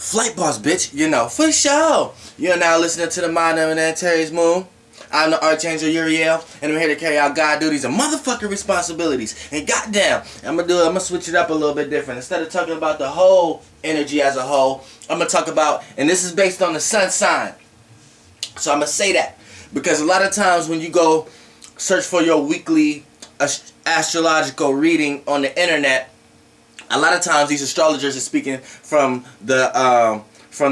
Flight boss, bitch, for sure. You're now listening to the Mind of an Terry's Moon. I'm the Archangel Uriel, and I'm here to carry out God duties and motherfucking responsibilities. And goddamn, I'm gonna switch it up a little bit different. Instead of talking about the whole energy as a whole, I'm gonna talk about, and this is based on the sun sign. So I'm gonna say that because a lot of times when you go search for your weekly astrological reading on the internet, a lot of times these astrologers are speaking from the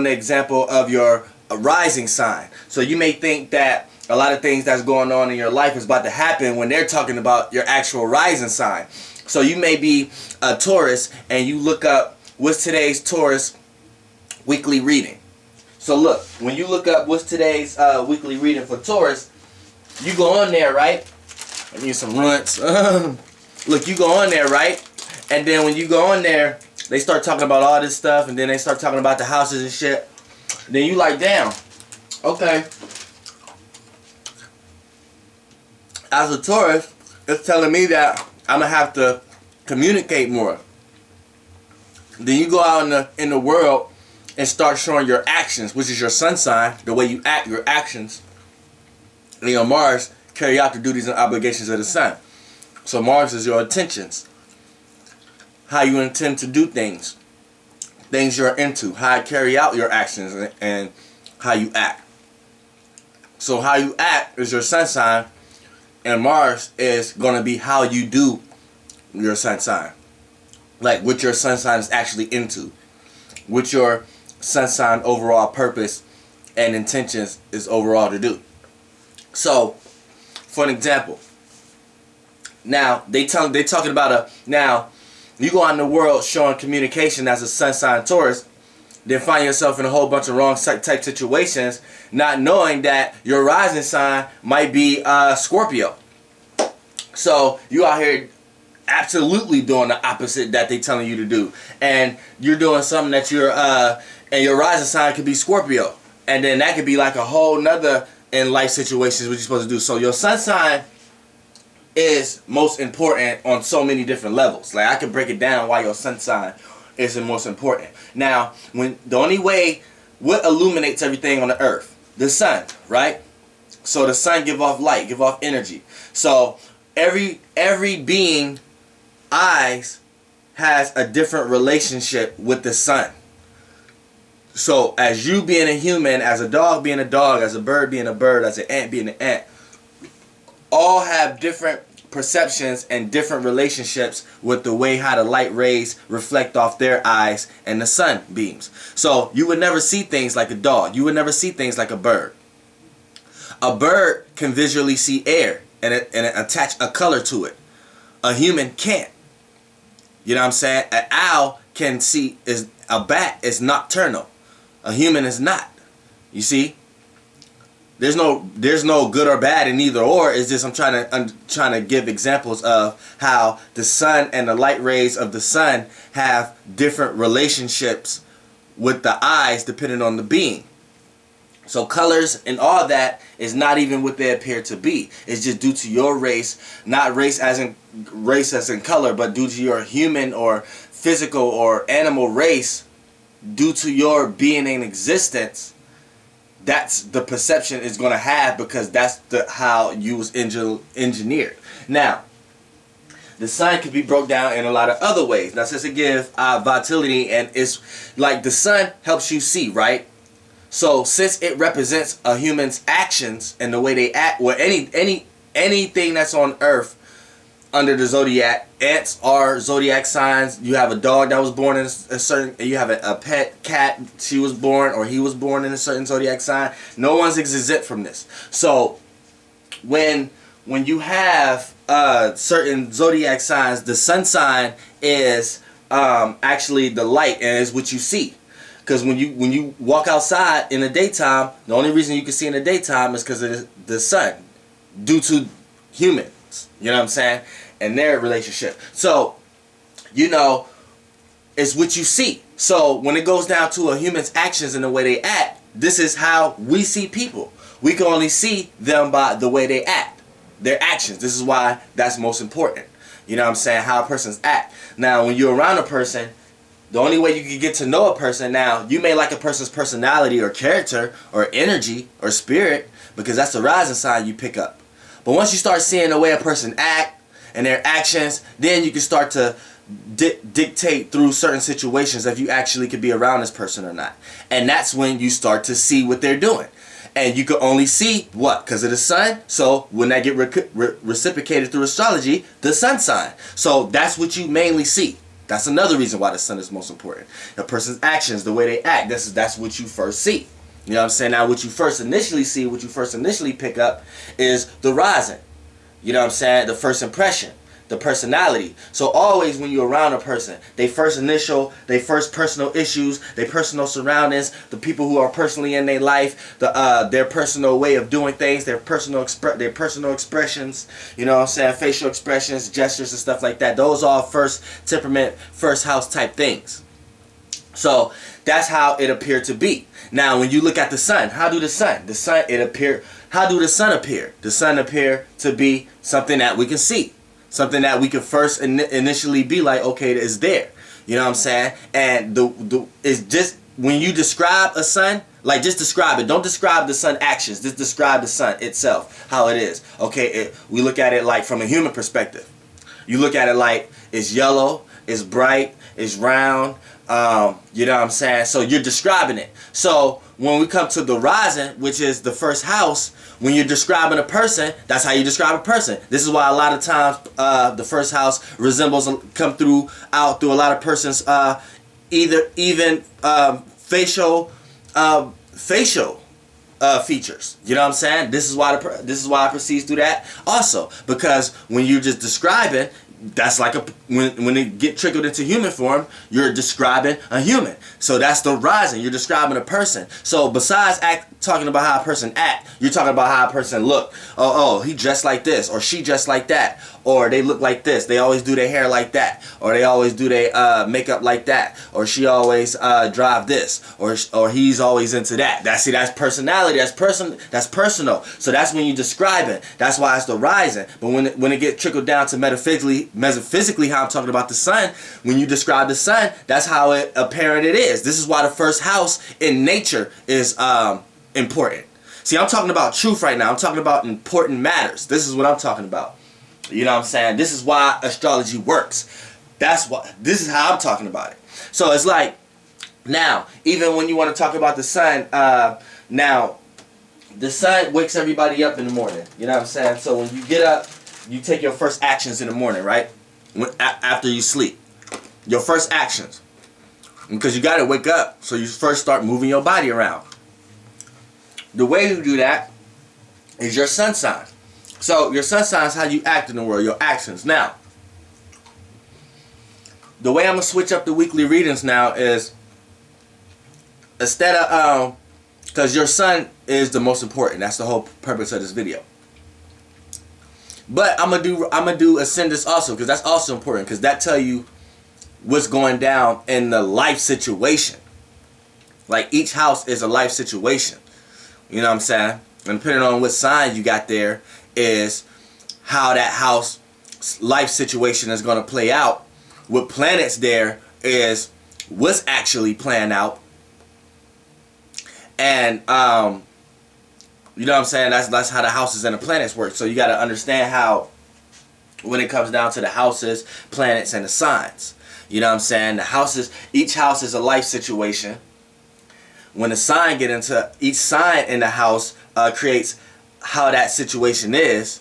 example of your rising sign. So you may think that a lot of things that's going on in your life is about to happen when they're talking about your actual rising sign. So you may be a Taurus and you look up what's today's Taurus weekly reading. So look, when you look up what's today's weekly reading for Taurus, you go on there, right? I need some runts. Look, you go on there, right? And then when you go on there, they start talking about all this stuff, and then they start talking about the houses and shit. Then you like, damn, okay. As a Taurus, it's telling me that I'm going to have to communicate more. Then you go out in the world and start showing your actions, which is your sun sign, the way you act, your actions. And your Mars carry out the duties and obligations of the sun. So Mars is your intentions. How you intend to do things you're into, how you carry out your actions, and how you act. So how you act is your sun sign, and Mars is going to be how you do your sun sign. Like what your sun sign is actually into. What your sun sign overall purpose and intentions is overall to do. So, for an example, now they talking about now you go out in the world showing communication as a sun sign Taurus, then find yourself in a whole bunch of wrong type situations, not knowing that your rising sign might be Scorpio. So you out here absolutely doing the opposite that they telling you to do, and you're doing something that and your rising sign could be Scorpio, and then that could be like a whole nother in life situations what you're supposed to do. So your sun sign is most important on so many different levels. Like I could break it down why your sun sign is the most important. Now, when the only way, what illuminates everything on the earth? The sun, right? So the sun give off light, give off energy. So every being eyes has a different relationship with the sun. So as you being a human, as a dog being a dog, as a bird being a bird, as an ant being an ant, all have different perceptions and different relationships with the way how the light rays reflect off their eyes and the sun beams. So you would never see things like a dog. You would never see things like a bird. A bird can visually see air and attach a color to it. A human can't. You know what I'm saying? An owl can see, a bat is nocturnal. A human is not. You see? There's no good or bad in either or. It's just I'm trying to give examples of how the sun and the light rays of the sun have different relationships with the eyes depending on the being. So colors and all that is not even what they appear to be. It's just due to your race, not race as in color, but due to your human or physical or animal race, due to your being in existence. That's the perception it's going to have because that's how you was engineered. Now, the sun can be broke down in a lot of other ways. Now, since it gives vitality, and it's like the sun helps you see, right? So, since it represents a human's actions and the way they act, or anything that's on Earth under the zodiac, ants are zodiac signs. You have a dog that was born in a certain, you have a pet cat, she was born or he was born in a certain zodiac sign. No one's exempt from this. So when you have certain zodiac signs, the sun sign is actually the light and is what you see. Because when you walk outside in the daytime, the only reason you can see in the daytime is because of the sun, due to humans. You know what I'm saying? And their relationship. So, it's what you see. So when it goes down to a human's actions and the way they act, this is how we see people. We can only see them by the way they act, their actions. This is why that's most important. You know what I'm saying? How a person's act. Now, when you're around a person, The only way you can get to know a person, now, you may like a person's personality or character or energy or spirit, because that's the rising sign you pick up. But once you start seeing the way a person act and their actions, then you can start to dictate through certain situations if you actually could be around this person or not. And that's when you start to see what they're doing. And you can only see what? Because of the sun. So when that get reciprocated through astrology, the sun sign. So that's what you mainly see. That's another reason why the sun is most important. A person's actions, the way they act, that's what you first see. You know what I'm saying? Now what you first initially see, what you first initially pick up is the rising. You know what I'm saying? The first impression, the personality. So always when you're around a person, they first personal issues, their personal surroundings, the people who are personally in their life, their personal way of doing things, their personal expressions, you know what I'm saying, facial expressions, gestures and stuff like that. Those are first temperament, first house type things. So that's how it appeared to be. Now when you look at the sun, how do the sun appear? The sun appear to be something that we can see. Something that we can first initially be like, okay, it's there. You know what I'm saying? And it's just, when you describe a sun, like, just describe it. Don't describe the sun actions. Just describe the sun itself, how it is. Okay, we look at it like from a human perspective. You look at it like it's yellow, it's bright, it's round. You know what I'm saying? So you're describing it. So when we come to the rising, which is the first house, when you're describing a person, that's how you describe a person. This is why a lot of times the first house come through a lot of persons even facial features. You know what I'm saying? This is why it proceeds through that also, because when you're just describing, that's like when it get trickled into human form, you're describing a human. So that's the rising. You're describing a person. So besides talking about how a person act, you're talking about how a person look. Oh, he dressed like this, or she dressed like that, or they look like this. They always do their hair like that, or they always do their makeup like that, or she always drive this, or he's always into that. That's personality. That's personal. So that's when you describe it. That's why it's the rising. But when it get trickled down to metaphysically, how I'm talking about the sun, when you describe the sun, that's how apparent it is. This is why the first house in nature is important. See, I'm talking about truth right now. I'm talking about important matters. This is what I'm talking about. You know what I'm saying? This is why astrology works. This is how I'm talking about it. So it's like, now, even when you want to talk about the sun, now, the sun wakes everybody up in the morning. You know what I'm saying? So when you get up, you take your first actions in the morning, right? After you sleep. Your first actions. Because you got to wake up. So you first start moving your body around. The way you do that is your sun sign. So your sun sign is how you act in the world, your actions. Now, the way I'm going to switch up the weekly readings now is, instead of, because your sun is the most important. That's the whole purpose of this video. But I'm gonna do ascendants also, because that's also important, because that tell you what's going down in the life situation. Like, each house is a life situation. You know what I'm saying? And depending on what sign you got there is how that house life situation is going to play out. With planets there is what's actually playing out. And you know what I'm saying? That's how the houses and the planets work. So you got to understand how, when it comes down to the houses, planets, and the signs. You know what I'm saying? The houses, each house is a life situation. When the sign get into, each sign in the house creates how that situation is,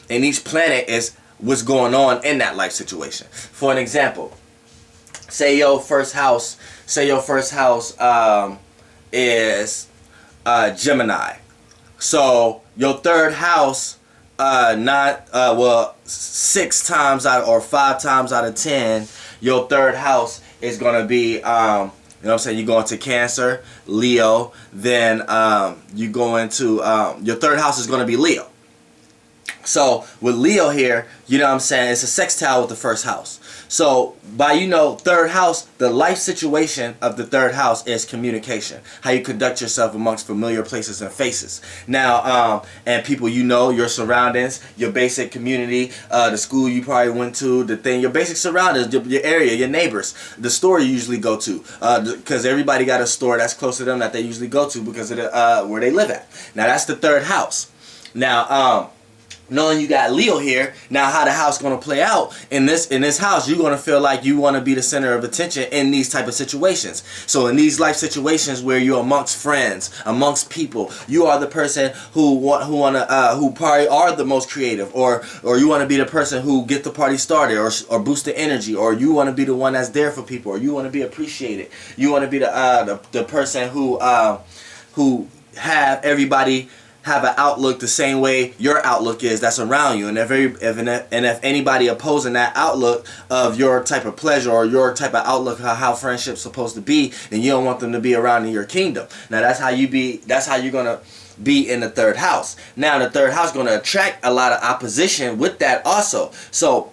and each planet is what's going on in that life situation. For an example, say your first house is Gemini. So your third house, 6 times out or 5 times out of 10, your third house is gonna be, you know what I'm saying, you go into Cancer, Leo, then you go into, your third house is gonna be Leo. So with Leo here, you know what I'm saying, it's a sextile with the first house. So by, you know, third house, the life situation of the third house is communication. How you conduct yourself amongst familiar places and faces. Now, and people you know, your surroundings, your basic community, the school you probably went to, the thing, your basic surroundings, your area, your neighbors, the store you usually go to. Because everybody got a store that's close to them that they usually go to because of the, where they live at. Now that's the third house. Now, knowing you got Leo here, now how the house gonna play out in this house, you're gonna feel like you want to be the center of attention in these type of situations. So in these life situations where you're amongst friends, amongst people, you are the person who probably are the most creative, or you want to be the person who get the party started, or boost the energy, or you want to be the one that's there for people, or you want to be appreciated. You want to be the person who have everybody have an outlook the same way your outlook is that's around you, and if anybody opposing that outlook of your type of pleasure or your type of outlook how friendship's supposed to be, then you don't want them to be around in your kingdom. Now that's how you're gonna be in the third house. Now the third house is gonna attract a lot of opposition with that also. So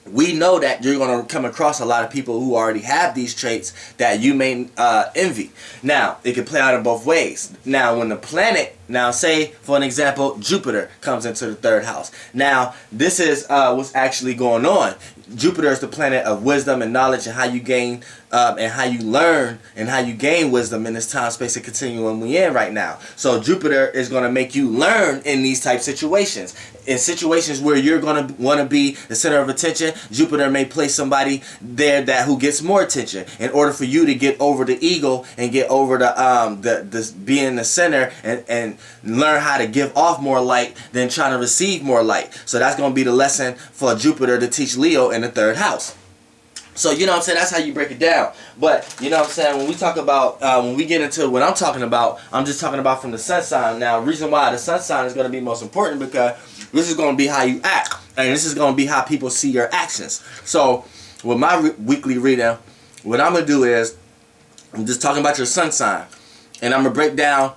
we know that you're going to come across a lot of people who already have these traits that you may envy. Now, it can play out in both ways. Now, when the planet, now say, for an example, Jupiter comes into the third house. Now, this is what's actually going on. Jupiter is the planet of wisdom and knowledge, and how you gain and how you learn and how you gain wisdom in this time, space, and continuum we're in right now. So Jupiter is going to make you learn in these type situations. In situations where you're going to want to be the center of attention, Jupiter may place somebody there who gets more attention in order for you to get over the ego and get over the being the center, and learn how to give off more light than trying to receive more light. So that's going to be the lesson for Jupiter to teach Leo in the third house. So, you know what I'm saying, that's how you break it down. But, you know what I'm saying, when we talk about, when we get into what I'm talking about, I'm just talking about from the sun sign. Now, the reason why the sun sign is going to be most important, because this is going to be how you act, and this is going to be how people see your actions. So, with my weekly reading, what I'm going to do is, I'm just talking about your sun sign, and I'm going to break down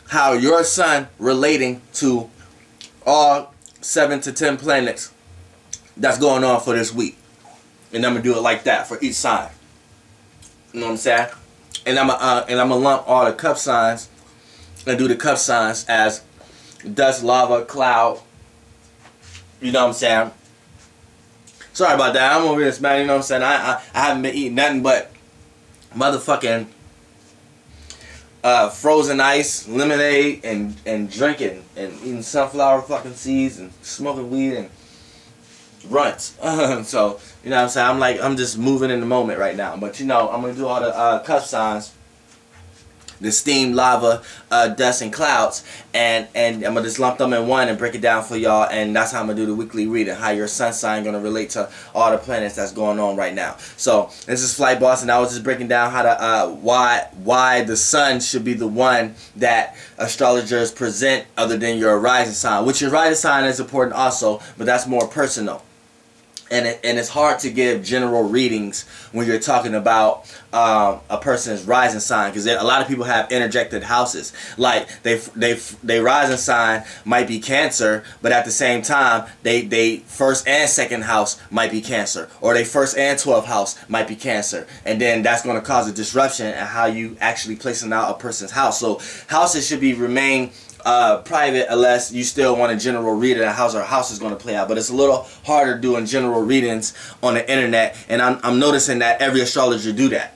how your sun relating to all 7 to 10 planets that's going on for this week. And I'm gonna do it like that for each sign. You know what I'm saying? And I'm gonna lump all the cup signs and do the cup signs as dust, lava, cloud. You know what I'm saying? Sorry about that. I'm over this, man. You know what I'm saying? I haven't been eating nothing but motherfucking frozen ice, lemonade, and drinking and eating sunflower fucking seeds and smoking weed and runts. So, you know what I'm saying, I'm just moving in the moment right now. But you know, I'm gonna do all the cup signs, the steam, lava, dust, and clouds, and I'm gonna just lump them in one and break it down for y'all. And that's how I'm gonna do the weekly reading, how your sun sign gonna relate to all the planets that's going on right now. So this is Flight Boss, and I was just breaking down how to why the sun should be the one that astrologers present other than your rising sign, which your rising sign is important also, but that's more personal. And it's hard to give general readings when you're talking about a person's rising sign, because a lot of people have interjected houses. Like they rising sign might be Cancer, but at the same time they first and second house might be Cancer, or they first and 12th house might be Cancer, and then that's going to cause a disruption in how you actually placing out a person's house. So houses should be remain private unless you still want a general reading of how our house is going to play out. But it's a little harder doing general readings on the internet, and I'm noticing that every astrologer do that.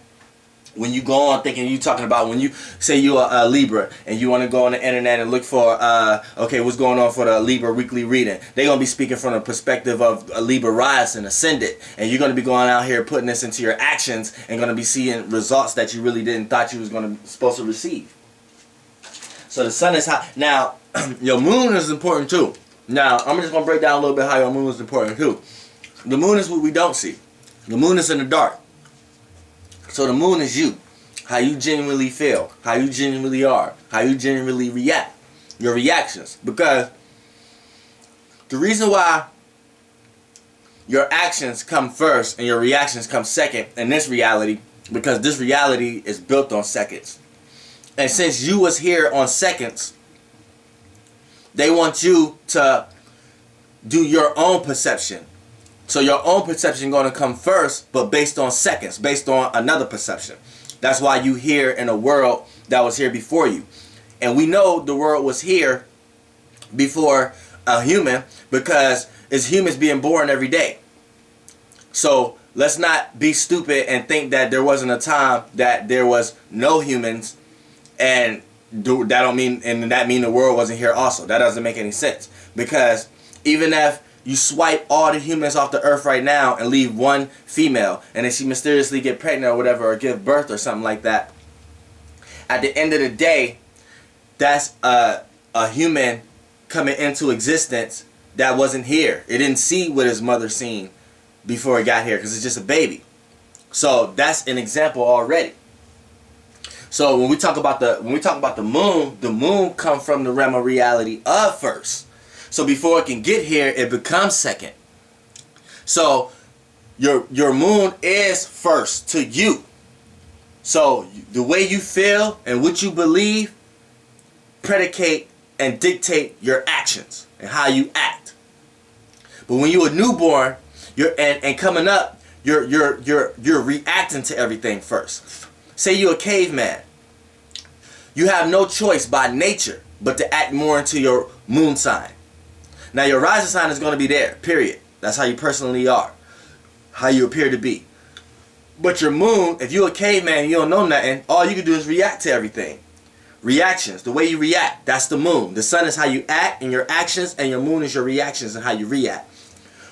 When you go on thinking you talking about, when you say you're a Libra and you want to go on the internet and look for okay, what's going on for the Libra weekly reading, they're going to be speaking from the perspective of a Libra rising ascendant, and you're going to be going out here putting this into your actions and going to be seeing results that you really didn't thought you was supposed to receive. So the sun is hot. Now, your moon is important too. Now, I'm just going to break down a little bit how your moon is important too. The moon is what we don't see. The moon is in the dark. So the moon is you. How you genuinely feel. How you genuinely are. How you genuinely react. Your reactions. Because the reason why your actions come first and your reactions come second in this reality, because this reality is built on seconds. And since you was here on seconds, they want you to do your own perception. So your own perception going to come first, but based on seconds, based on another perception. That's why you here in a world that was here before you. And we know the world was here before a human because it's humans being born every day. So let's not be stupid and think that there wasn't a time that there was no humans, and that mean the world wasn't here also. That doesn't make any sense, because even if you swipe all the humans off the earth right now and leave one female, and then she mysteriously get pregnant or whatever, or give birth or something like that, at the end of the day, that's a human coming into existence that wasn't here. It didn't see what his mother seen before it got here, because it's just a baby. So that's an example already. So when we talk about the moon comes from the realm of reality of first. So before it can get here, it becomes second. So your moon is first to you. So the way you feel and what you believe predicate and dictate your actions and how you act. But when you're a newborn, and coming up, you're reacting to everything first. Say you're a caveman. You have no choice by nature but to act more into your moon sign. Now your rising sign is going to be there, period. That's how you personally are, how you appear to be. But your moon, if you're a caveman and you don't know nothing, all you can do is react to everything. Reactions, the way you react, that's the moon. The sun is how you act and your actions, and your moon is your reactions and how you react.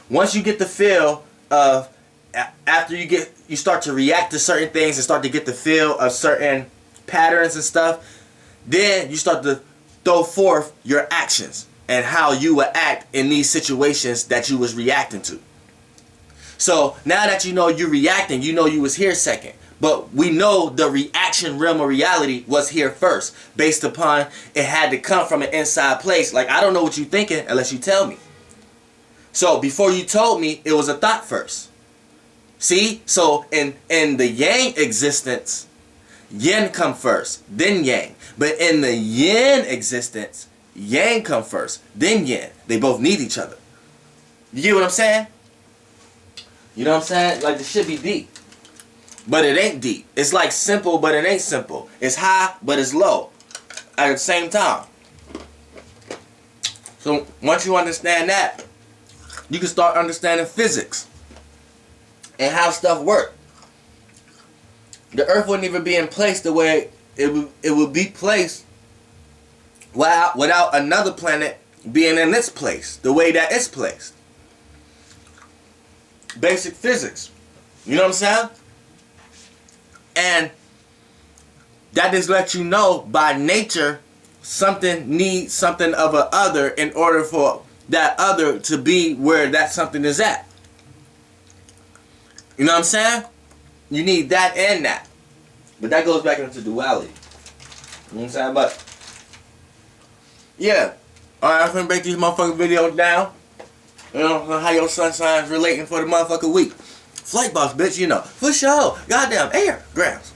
Once you get the feel of, after you start to react to certain things and start to get the feel of certain patterns and stuff, then you start to throw forth your actions and how you would act in these situations that you was reacting to. So now that you know you're reacting, you know you was here second. But we know the reaction realm of reality was here first, based upon it had to come from an inside place. Like, I don't know what you're thinking unless you tell me. So before you told me, it was a thought first. See? So in the yang existence, yin come first, then yang. But in the yin existence, yang come first, then yin. They both need each other. You get what I'm saying? You know what I'm saying? Like, this should be deep. But it ain't deep. It's like simple, but it ain't simple. It's high, but it's low at the same time. So once you understand that, you can start understanding physics and how stuff works. The earth wouldn't even be in place the way it would be placed without another planet being in its place, the way that it's placed. Basic physics. You know what I'm saying? And that just lets you know, by nature, something needs something of a other in order for that other to be where that something is at. You know what I'm saying? You need that and that. But that goes back into duality. You know what I'm saying? But yeah. Alright, I'm gonna break these motherfucking videos down. You know how your sun signs relating for the motherfucking week. Flight boss, bitch, you know. For sure. Goddamn air grams.